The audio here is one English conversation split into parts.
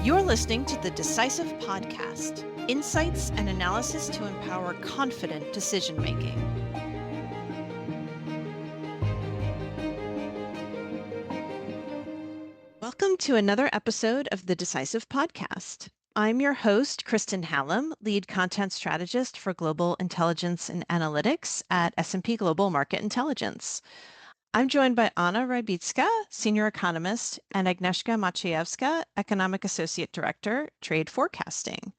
You're listening to the Decisive Podcast, insights and analysis to empower confident decision-making. Welcome to another episode of the Decisive Podcast. I'm your host, Kristen Hallam, lead content strategist for global intelligence and analytics at S&P Global Market Intelligence. I'm joined by Anna Rybicka, Senior Economist, and Agnieszka Maciejewska, Economic Associate Director, Trade Forecasting.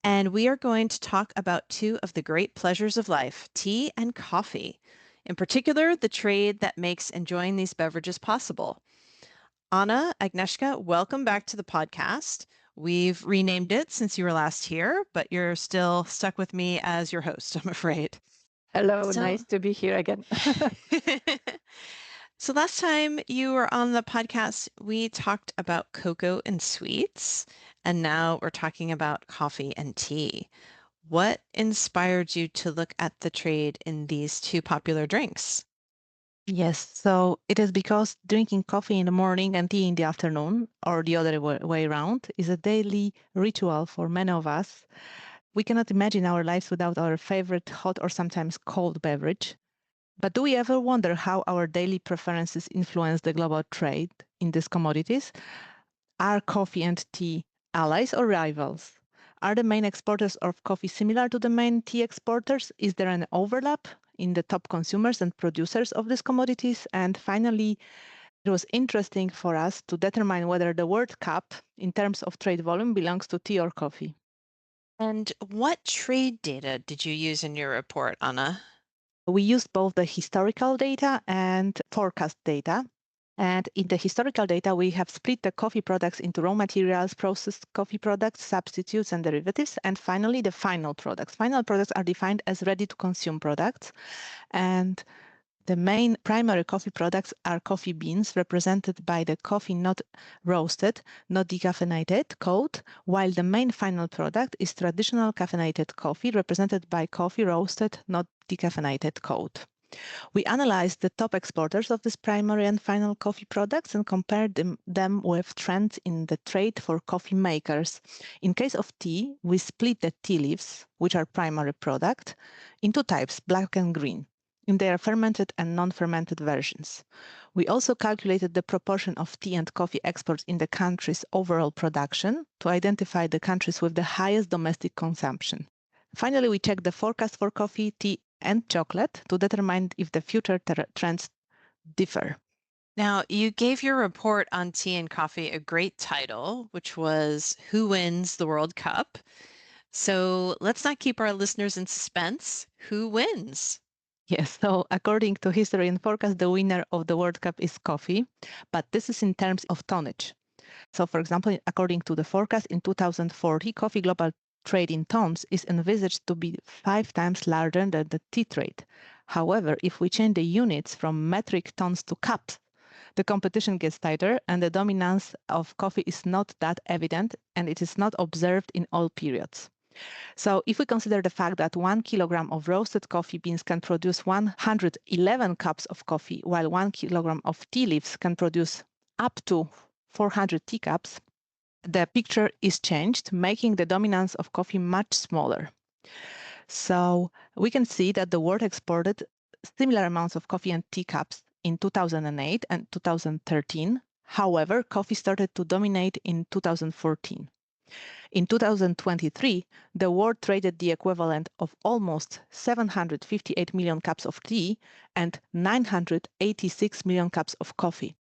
And we are going to talk about two of the great pleasures of life, tea and coffee. In particular, the trade that makes enjoying these beverages possible. Anna, Agnieszka, welcome back to the podcast. We've renamed it since you were last here, but you're still stuck with me as your host, I'm afraid. Hello, nice to be here again. So last time you were on the podcast, we talked about cocoa and sweets, and now we're talking about coffee and tea. What inspired you to look at the trade in these two popular drinks? Yes, so it is because drinking coffee in the morning and tea in the afternoon, or the other way around, is a daily ritual for many of us. We cannot imagine our lives without our favorite hot or sometimes cold beverage. But do we ever wonder how our daily preferences influence the global trade in these commodities? Are coffee and tea allies or rivals? Are the main exporters of coffee similar to the main tea exporters? Is there an overlap in the top consumers and producers of these commodities? And finally, it was interesting for us to determine whether the World Cup, in terms of trade volume, belongs to tea or coffee. And what trade data did you use in your report, Anna? We used both the historical data and forecast data. And in the historical data, we have split the coffee products into raw materials, processed coffee products, substitutes, and derivatives, and finally the final products. Final products are defined as ready-to-consume products. And the main primary coffee products are coffee beans, represented by the coffee not roasted, not decaffeinated code, while the main final product is traditional caffeinated coffee, represented by coffee roasted, not decaffeinated code. We analyzed the top exporters of these primary and final coffee products and compared them with trends in the trade for coffee makers. In case of tea, we split the tea leaves, which are primary product, into types, black and green, in their fermented and non-fermented versions. We also calculated the proportion of tea and coffee exports in the country's overall production to identify the countries with the highest domestic consumption. Finally, we checked the forecast for coffee, tea, and chocolate to determine if the future trends differ. Now, you gave your report on tea and coffee a great title, which was Who Wins the World Cup? So let's not keep our listeners in suspense. Who wins? Yes, so according to history and forecast, the winner of the World Cup is coffee, but this is in terms of tonnage. So, for example, according to the forecast, in 2040, coffee global trade in tons is envisaged to be 5 times larger than the tea trade. However, if we change the units from metric tons to cups, the competition gets tighter and the dominance of coffee is not that evident and it is not observed in all periods. So if we consider the fact that 1 kilogram of roasted coffee beans can produce 111 cups of coffee, while 1 kilogram of tea leaves can produce up to 400 teacups, the picture is changed, making the dominance of coffee much smaller. So we can see that the world exported similar amounts of coffee and teacups in 2008 and 2013. However, coffee started to dominate in 2014. In 2023, the world traded the equivalent of almost 758 million cups of tea and 986 million cups of coffee.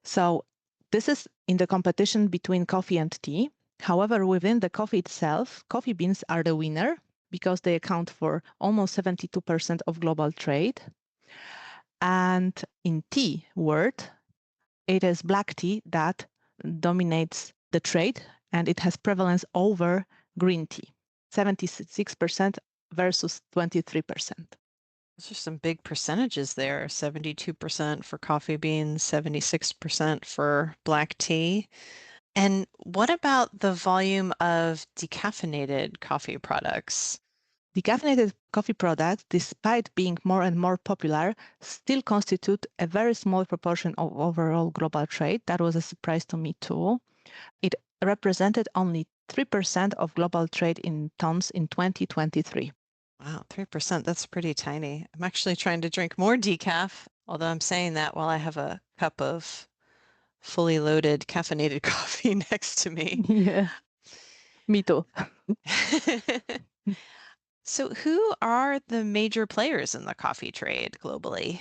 So this is in the competition between coffee and tea. However, within the coffee itself, coffee beans are the winner because they account for almost 72% of global trade. And in tea world, it is black tea that dominates the trade, and it has prevalence over green tea, 76% versus 23%. Those are some big percentages there. 72% for coffee beans, 76% for black tea. And what about the volume of decaffeinated coffee products? Decaffeinated coffee products, despite being more and more popular, still constitute a very small proportion of overall global trade. That was a surprise to me too. It represented only 3% of global trade in tons in 2023. Wow, 3%. That's pretty tiny. I'm actually trying to drink more decaf, although I'm saying that while I have a cup of fully loaded caffeinated coffee next to me. Yeah, me too. So, who are the major players in the coffee trade globally?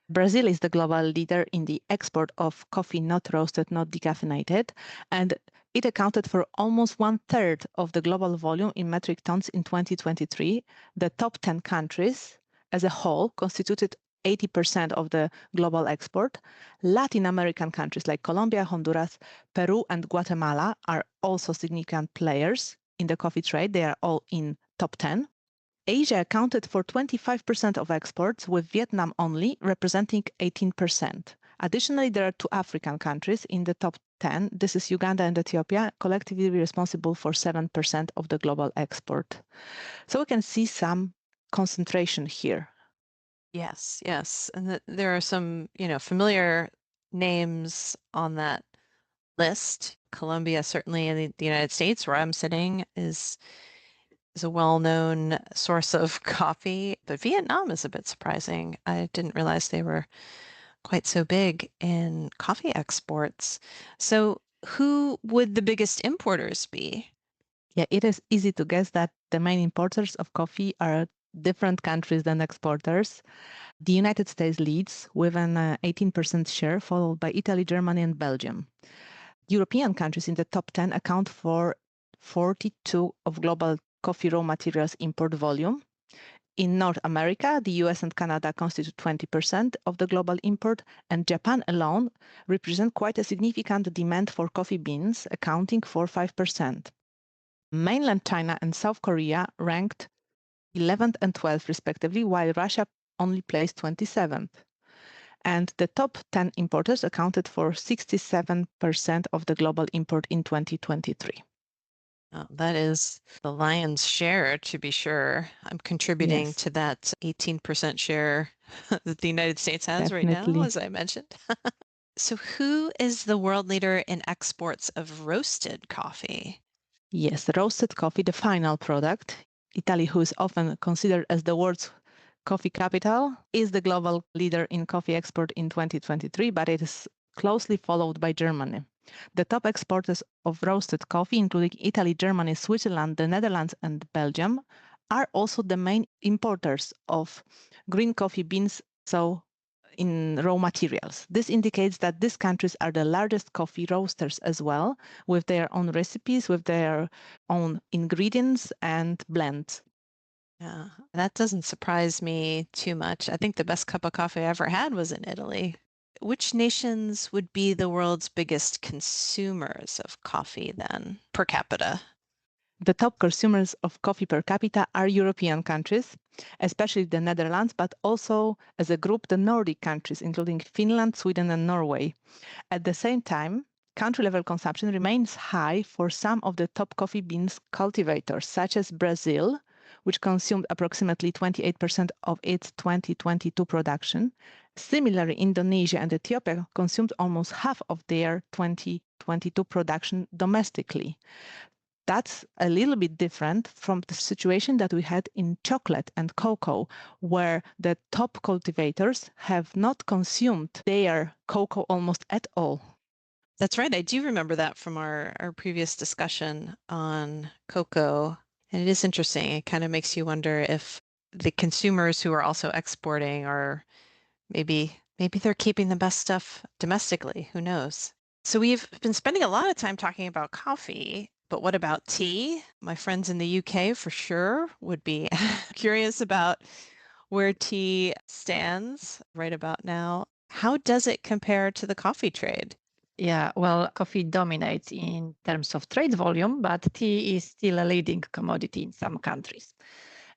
Brazil is the global leader in the export of coffee not roasted, not decaffeinated, and it accounted for almost 1/3 of the global volume in metric tons in 2023. The top 10 countries as a whole constituted 80% of the global export. Latin American countries like Colombia, Honduras, Peru, and Guatemala are also significant players in the coffee trade. They are all in top 10. Asia accounted for 25% of exports, with Vietnam only representing 18%. Additionally, there are two African countries in the top 10. This is Uganda and Ethiopia, collectively responsible for 7% of the global export. So we can see some concentration here. Yes, yes. And there are some, familiar names on that list. Colombia, certainly in the United States, where I'm sitting, is a well-known source of coffee, but Vietnam is a bit surprising. I didn't realize they were quite so big in coffee exports. So who would the biggest importers be? Yeah, it is easy to guess that the main importers of coffee are different countries than exporters. The United States leads with an 18% share, followed by Italy, Germany, and Belgium. European countries in the top 10 account for 42 of global coffee raw materials import volume. In North America, the US and Canada constitute 20% of the global import, and Japan alone represent quite a significant demand for coffee beans, accounting for 5%. Mainland China and South Korea ranked 11th and 12th respectively, while Russia only placed 27th. And the top 10 importers accounted for 67% of the global import in 2023. Oh, that is the lion's share, to be sure. I'm contributing Yes, to that 18% share that the United States has right now, definitely. as I mentioned. So who is the world leader in exports of roasted coffee? Yes, roasted coffee, the final product. Italy, who is often considered as the world's coffee capital, is the global leader in coffee export in 2023, but it is closely followed by Germany. The top exporters of roasted coffee, including Italy, Germany, Switzerland, the Netherlands, and Belgium, are also the main importers of green coffee beans, so in raw materials. This indicates that these countries are the largest coffee roasters as well, with their own recipes, with their own ingredients and blends. Yeah, that doesn't surprise me too much. I think the best cup of coffee I ever had was in Italy. Which nations would be the world's biggest consumers of coffee then, per capita? The top consumers of coffee per capita are European countries, especially the Netherlands, but also as a group, the Nordic countries, including Finland, Sweden, and Norway. At the same time, country level consumption remains high for some of the top coffee beans cultivators, such as Brazil, which consumed approximately 28% of its 2022 production. Similarly, Indonesia and Ethiopia consumed almost half of their 2022 production domestically. That's a little bit different from the situation that we had in chocolate and cocoa, where the top cultivators have not consumed their cocoa almost at all. That's right. I do remember that from our previous discussion on cocoa. And it is interesting. It kind of makes you wonder if the consumers who are also exporting are maybe they're keeping the best stuff domestically. Who knows? So we've been spending a lot of time talking about coffee, but what about tea? My friends in the UK for sure would be curious about where tea stands right about now. How does it compare to the coffee trade? Yeah, well, coffee dominates in terms of trade volume, but tea is still a leading commodity in some countries.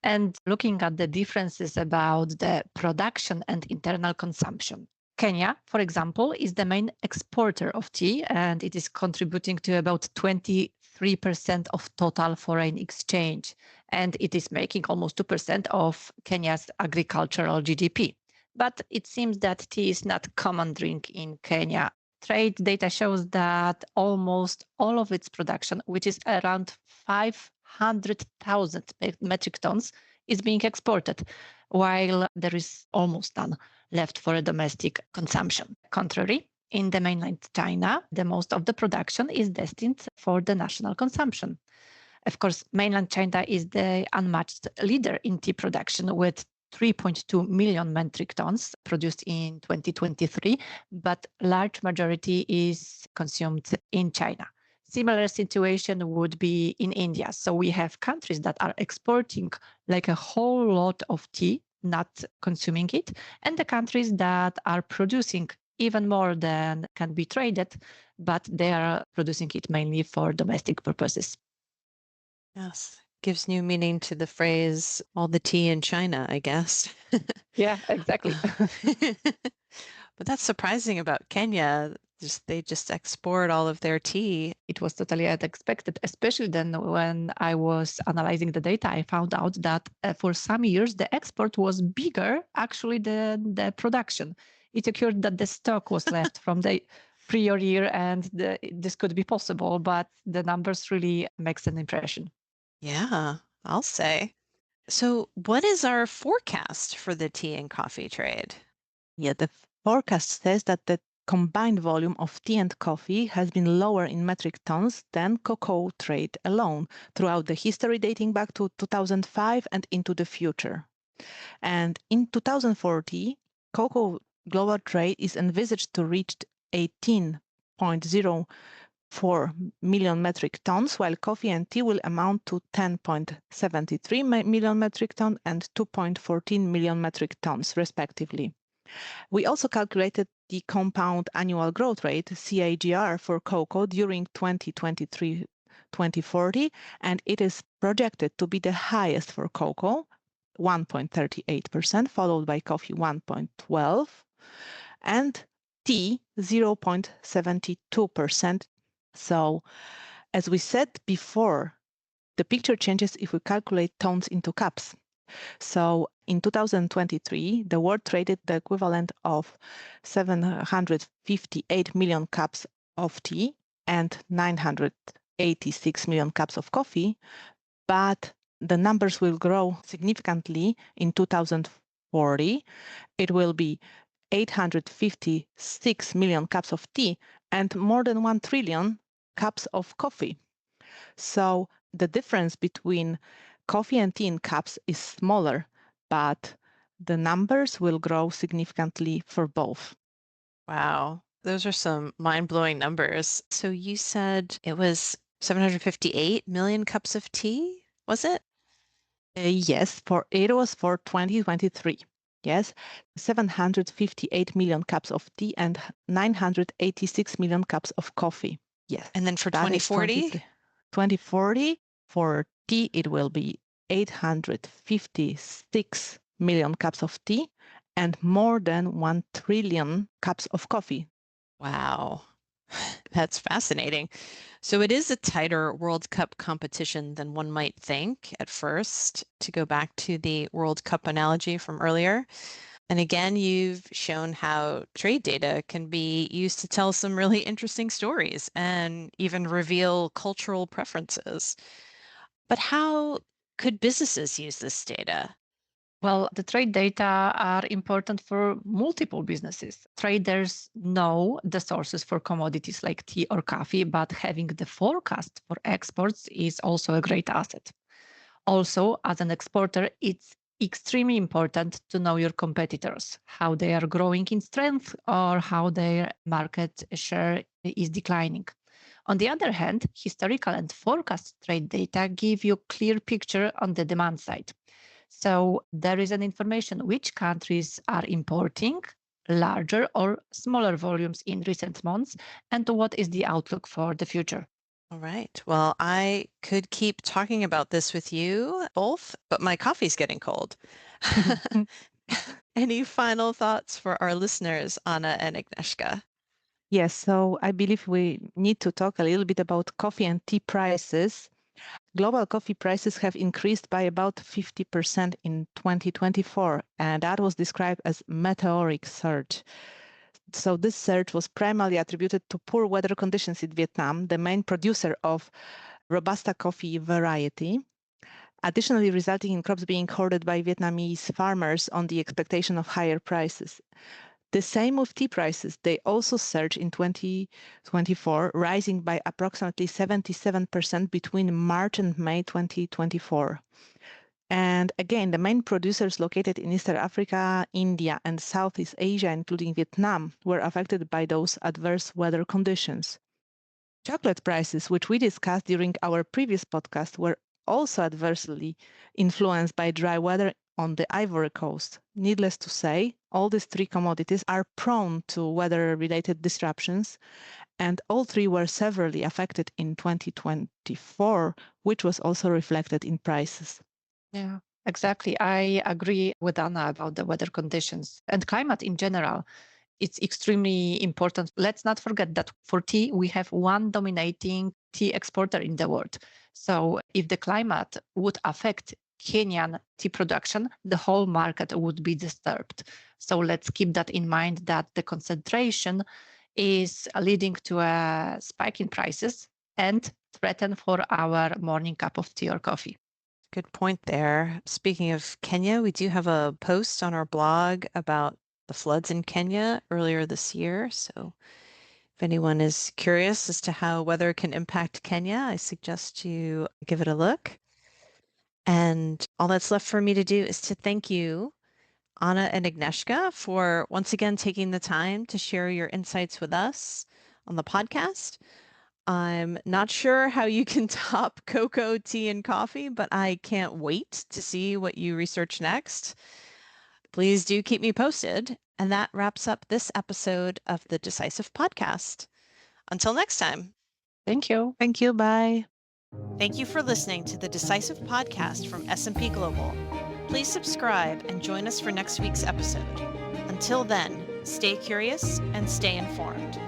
And looking at the differences about the production and internal consumption, Kenya, for example, is the main exporter of tea, and it is contributing to about 23% of total foreign exchange. And it is making almost 2% of Kenya's agricultural GDP. But it seems that tea is not common drink in Kenya. trade data shows that almost all of its production, which is around 500,000 metric tons, is being exported, while there is almost none left for domestic consumption. Contrary, in the mainland China, the most of the production is destined for the national consumption. Of course, mainland China is the unmatched leader in tea production with 3.2 million metric tons produced in 2023, but large majority is consumed in China. Similar situation would be in India. So we have countries that are exporting like a whole lot of tea, not consuming it, and the countries that are producing even more than can be traded, but they are producing it mainly for domestic purposes. Yes. Gives new meaning to the phrase, all the tea in China, I guess. Yeah, exactly. But that's surprising about Kenya. They just export all of their tea. It was totally unexpected, especially then when I was analyzing the data, I found out that for some years the export was bigger actually than the production. It occurred that the stock was left from the prior year and this could be possible, but the numbers really makes an impression. Yeah, I'll say. So, what is our forecast for the tea and coffee trade? Yeah, the forecast says that the combined volume of tea and coffee has been lower in metric tons than cocoa trade alone throughout the history dating back to 2005 and into the future. And in 2040, cocoa global trade is envisaged to reach 18.04 million metric tons, while coffee and tea will amount to 10.73 million metric tons and 2.14 million metric tons, respectively. We also calculated the compound annual growth rate, CAGR, for cocoa during 2023-2040, and it is projected to be the highest for cocoa, 1.38%, followed by coffee, 1.12%, and tea, 0.72%. So, as we said before, the picture changes if we calculate tons into cups. So in 2023, the world traded the equivalent of 758 million cups of tea and 986 million cups of coffee, but the numbers will grow significantly in 2040. It will be 856 million cups of tea and more than 1 trillion cups of coffee. So the difference between coffee and tea in cups is smaller, but the numbers will grow significantly for both. Wow, those are some mind-blowing numbers. So you said it was 758 million cups of tea, was it? Yes, it was for 2023. Yes, 758 million cups of tea and 986 million cups of coffee. Yes. And then for that is 2040? 2040, for tea, it will be 856 million cups of tea and more than 1 trillion cups of coffee. Wow, that's fascinating. So it is a tighter World Cup competition than one might think at first, to go back to the World Cup analogy from earlier. And again, you've shown how trade data can be used to tell some really interesting stories and even reveal cultural preferences. But how could businesses use this data? Well, the trade data are important for multiple businesses. Traders know the sources for commodities like tea or coffee, but having the forecast for exports is also a great asset. Also, as an exporter, it's extremely important to know your competitors, how they are growing in strength or how their market share is declining. On the other hand, historical and forecast trade data give you a clear picture on the demand side. So there is an information which countries are importing larger or smaller volumes in recent months and what is the outlook for the future. All right. Well, I could keep talking about this with you both, but my coffee's getting cold. Any final thoughts for our listeners, Anna and Agnieszka? Yes, so I believe we need to talk a little bit about coffee and tea prices. Global coffee prices have increased by about 50% in 2024, and that was described as meteoric surge. So this surge was primarily attributed to poor weather conditions in Vietnam, the main producer of Robusta coffee variety, additionally resulting in crops being hoarded by Vietnamese farmers on the expectation of higher prices. The same with tea prices. They also surged in 2024, rising by approximately 77% between March and May 2024. And again, the main producers located in Eastern Africa, India, and Southeast Asia, including Vietnam, were affected by those adverse weather conditions. Chocolate prices, which we discussed during our previous podcast, were also adversely influenced by dry weather on the Ivory Coast. Needless to say, all these three commodities are prone to weather-related disruptions, and all three were severely affected in 2024, which was also reflected in prices. Yeah, exactly. I agree with Anna about the weather conditions and climate in general. It's extremely important. Let's not forget that for tea, we have one dominating tea exporter in the world. So if the climate would affect Kenyan tea production, the whole market would be disturbed. So let's keep that in mind, that the concentration is leading to a spike in prices and threaten for our morning cup of tea or coffee. Good point there. Speaking of Kenya, we do have a post on our blog about the floods in Kenya earlier this year. So if anyone is curious as to how weather can impact Kenya, I suggest you give it a look. And all that's left for me to do is to thank you, Anna and Agnieszka, for once again taking the time to share your insights with us on the podcast. I'm not sure how you can top cocoa, tea, and coffee, but I can't wait to see what you research next. Please do keep me posted. And that wraps up this episode of the Decisive Podcast. Until next time. Thank you. Thank you. Bye. Thank you for listening to the Decisive Podcast from S&P Global. Please subscribe and join us for next week's episode. Until then, stay curious and stay informed.